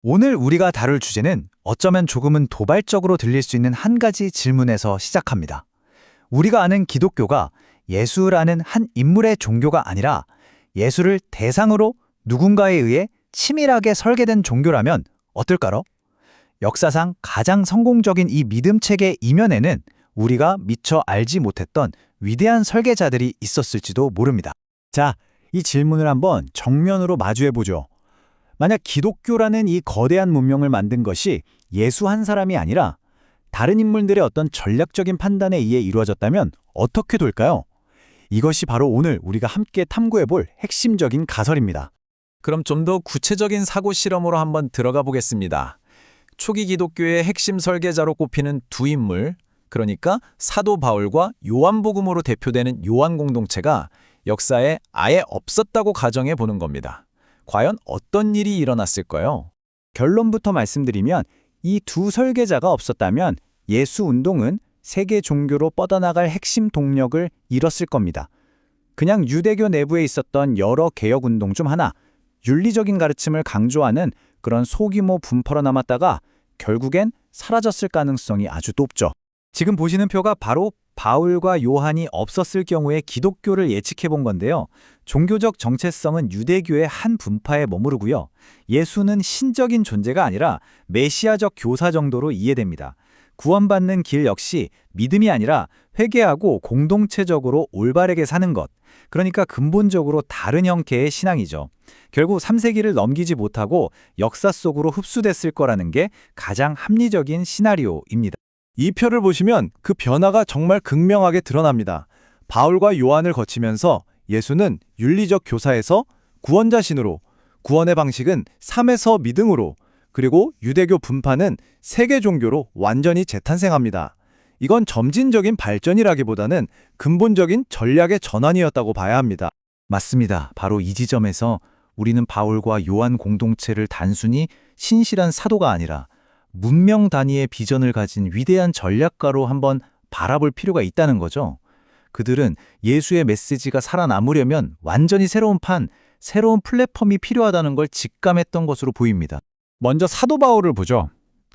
오늘 우리가 다룰 주제는 어쩌면 조금은 도발적으로 들릴 수 있는 한 가지 질문에서 시작합니다. 우리가 아는 기독교가 예수라는 한 인물의 종교가 아니라 예수를 대상으로 누군가에 의해 치밀하게 설계된 종교라면 어떨까요? 역사상 가장 성공적인 이 믿음 체계 이면에는 우리가 미처 알지 못했던 위대한 설계자들이 있었을지도 모릅니다. 자, 이 질문을 한번 정면으로 마주해보죠. 만약 기독교라는 이 거대한 문명을 만든 것이 예수 한 사람이 아니라 다른 인물들의 어떤 전략적인 판단에 의해 이루어졌다면 어떻게 될까요? 이것이 바로 오늘 우리가 함께 탐구해볼 핵심적인 가설입니다. 그럼 좀 더 구체적인 사고 실험으로 한번 들어가 보겠습니다. 초기 기독교의 핵심 설계자로 꼽히는 두 인물, 그러니까 사도 바울과 요한복음으로 대표되는 요한 공동체가 역사에 아예 없었다고 가정해 보는 겁니다. 과연 어떤 일이 일어났을까요? 결론부터 말씀드리면 이 두 설계자가 없었다면 예수 운동은 세계 종교로 뻗어나갈 핵심 동력을 잃었을 겁니다. 그냥 유대교 내부에 있었던 여러 개혁 운동 중 하나, 윤리적인 가르침을 강조하는 그런 소규모 분파로 남았다가 결국엔 사라졌을 가능성이 아주 높죠. 지금 보시는 표가 바로 바울과 요한이 없었을 경우의 기독교를 예측해 본 건데요. 종교적 정체성은 유대교의 한 분파에 머무르고요. 예수는 신적인 존재가 아니라 메시아적 교사 정도로 이해됩니다. 구원받는 길 역시 믿음이 아니라 회개하고 공동체적으로 올바르게 사는 것. 그러니까 근본적으로 다른 형태의 신앙이죠. 결국 3세기를 넘기지 못하고 역사 속으로 흡수됐을 거라는 게 가장 합리적인 시나리오입니다. 이 표를 보시면 그 변화가 정말 극명하게 드러납니다. 바울과 요한을 거치면서 예수는 윤리적 교사에서 구원자신으로, 구원의 방식은 삶에서 믿음으로, 그리고 유대교 분파는 세계 종교로 완전히 재탄생합니다. 이건 점진적인 발전이라기보다는 근본적인 전략의 전환이었다고 봐야 합니다. 맞습니다. 바로 이 지점에서 우리는 바울과 요한 공동체를 단순히 신실한 사도가 아니라 문명 단위의 비전을 가진 위대한 전략가로 한번 바라볼 필요가 있다는 거죠. 그들은 예수의 메시지가 살아남으려면 완전히 새로운 판, 새로운 플랫폼이 필요하다는 걸 직감했던 것으로 보입니다. 먼저 사도 바울을 보죠.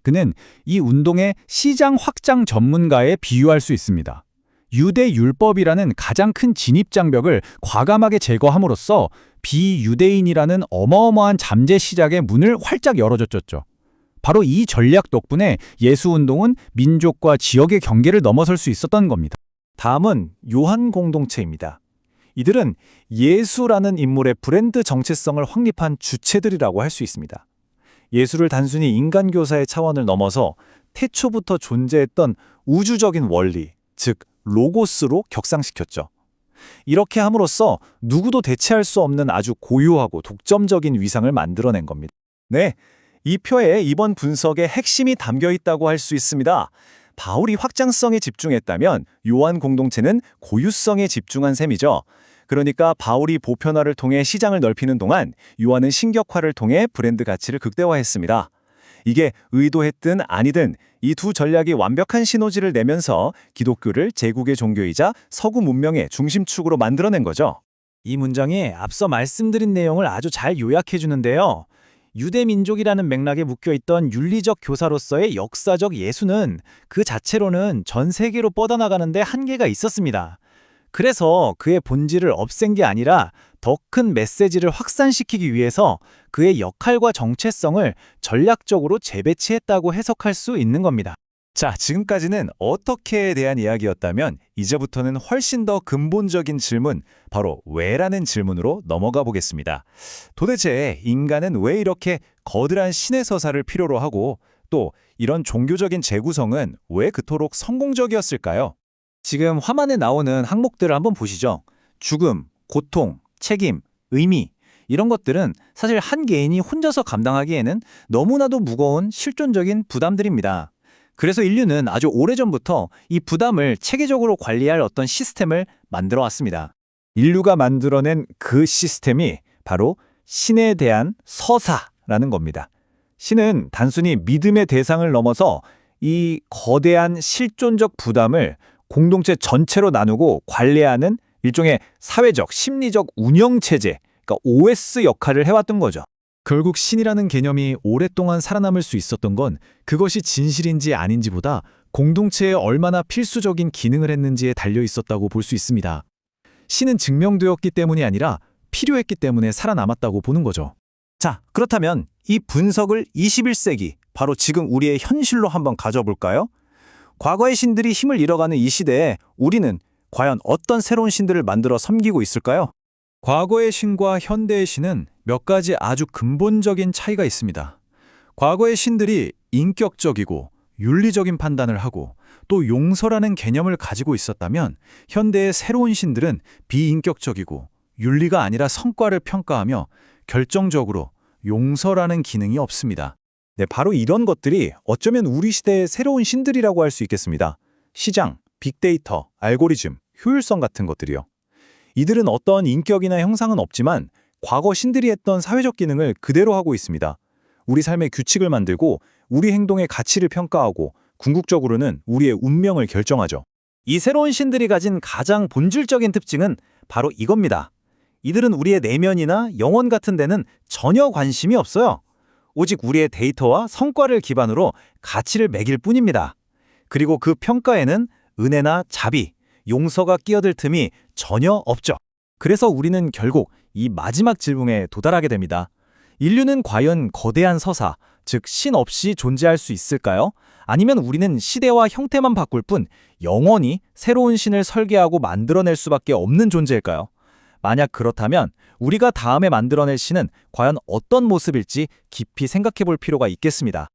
그는 이 운동의 시장 확장 전문가에 비유할 수 있습니다. 유대 율법이라는 가장 큰 진입장벽을 과감하게 제거함으로써 비유대인이라는 어마어마한 잠재 시장의 문을 활짝 열어줬죠. 바로 이 전략 덕분에 예수 운동은 민족과 지역의 경계를 넘어설 수 있었던 겁니다. 다음은 요한 공동체입니다. 이들은 예수라는 인물의 브랜드 정체성을 확립한 주체들이라고 할 수 있습니다. 예수를 단순히 인간 교사의 차원을 넘어서 태초부터 존재했던 우주적인 원리, 즉 로고스로 격상시켰죠. 이렇게 함으로써 누구도 대체할 수 없는 아주 고유하고 독점적인 위상을 만들어낸 겁니다. 네, 이 표에 이번 분석의 핵심이 담겨 있다고 할 수 있습니다. 바울이 확장성에 집중했다면 요한 공동체는 고유성에 집중한 셈이죠. 그러니까 바울이 보편화를 통해 시장을 넓히는 동안 요한은 신격화를 통해 브랜드 가치를 극대화했습니다. 이게 의도했든 아니든 이 두 전략이 완벽한 시너지를 내면서 기독교를 제국의 종교이자 서구 문명의 중심축으로 만들어낸 거죠. 이 문장이 앞서 말씀드린 내용을 아주 잘 요약해 주는데요. 유대 민족이라는 맥락에 묶여있던 윤리적 교사로서의 역사적 예수는 그 자체로는 전 세계로 뻗어나가는데 한계가 있었습니다. 그래서 그의 본질을 없앤 게 아니라 더 큰 메시지를 확산시키기 위해서 그의 역할과 정체성을 전략적으로 재배치했다고 해석할 수 있는 겁니다. 자, 지금까지는 어떻게에 대한 이야기였다면 이제부터는 훨씬 더 근본적인 질문, 바로 왜라는 질문으로 넘어가 보겠습니다. 도대체 인간은 왜 이렇게 거대한 신의 서사를 필요로 하고 또 이런 종교적인 재구성은 왜 그토록 성공적이었을까요? 지금 화면에 나오는 항목들을 한번 보시죠. 죽음, 고통, 책임, 의미 이런 것들은 사실 한 개인이 혼자서 감당하기에는 너무나도 무거운 실존적인 부담들입니다. 그래서 인류는 아주 오래전부터 이 부담을 체계적으로 관리할 어떤 시스템을 만들어 왔습니다. 인류가 만들어낸 그 시스템이 바로 신에 대한 서사라는 겁니다. 신은 단순히 믿음의 대상을 넘어서 이 거대한 실존적 부담을 공동체 전체로 나누고 관리하는 일종의 사회적, 심리적 운영체제, 그러니까 OS 역할을 해왔던 거죠. 결국 신이라는 개념이 오랫동안 살아남을 수 있었던 건 그것이 진실인지 아닌지보다 공동체에 얼마나 필수적인 기능을 했는지에 달려 있었다고 볼 수 있습니다. 신은 증명되었기 때문이 아니라 필요했기 때문에 살아남았다고 보는 거죠. 자, 그렇다면 이 분석을 21세기, 바로 지금 우리의 현실로 한번 가져볼까요? 과거의 신들이 힘을 잃어가는 이 시대에 우리는 과연 어떤 새로운 신들을 만들어 섬기고 있을까요? 과거의 신과 현대의 신은 몇 가지 아주 근본적인 차이가 있습니다. 과거의 신들이 인격적이고 윤리적인 판단을 하고 또 용서라는 개념을 가지고 있었다면 현대의 새로운 신들은 비인격적이고 윤리가 아니라 성과를 평가하며 결정적으로 용서라는 기능이 없습니다. 네, 바로 이런 것들이 어쩌면 우리 시대의 새로운 신들이라고 할 수 있겠습니다. 시장, 빅데이터, 알고리즘, 효율성 같은 것들이요. 이들은 어떤 인격이나 형상은 없지만 과거 신들이 했던 사회적 기능을 그대로 하고 있습니다. 우리 삶의 규칙을 만들고 우리 행동의 가치를 평가하고 궁극적으로는 우리의 운명을 결정하죠. 이 새로운 신들이 가진 가장 본질적인 특징은 바로 이겁니다. 이들은 우리의 내면이나 영혼 같은 데는 전혀 관심이 없어요. 오직 우리의 데이터와 성과를 기반으로 가치를 매길 뿐입니다. 그리고 그 평가에는 은혜나 자비, 용서가 끼어들 틈이 전혀 없죠. 그래서 우리는 결국 이 마지막 질문에 도달하게 됩니다. 인류는 과연 거대한 서사, 즉 신 없이 존재할 수 있을까요? 아니면 우리는 시대와 형태만 바꿀 뿐 영원히 새로운 신을 설계하고 만들어낼 수밖에 없는 존재일까요? 만약 그렇다면 우리가 다음에 만들어낼 신은 과연 어떤 모습일지 깊이 생각해 볼 필요가 있겠습니다.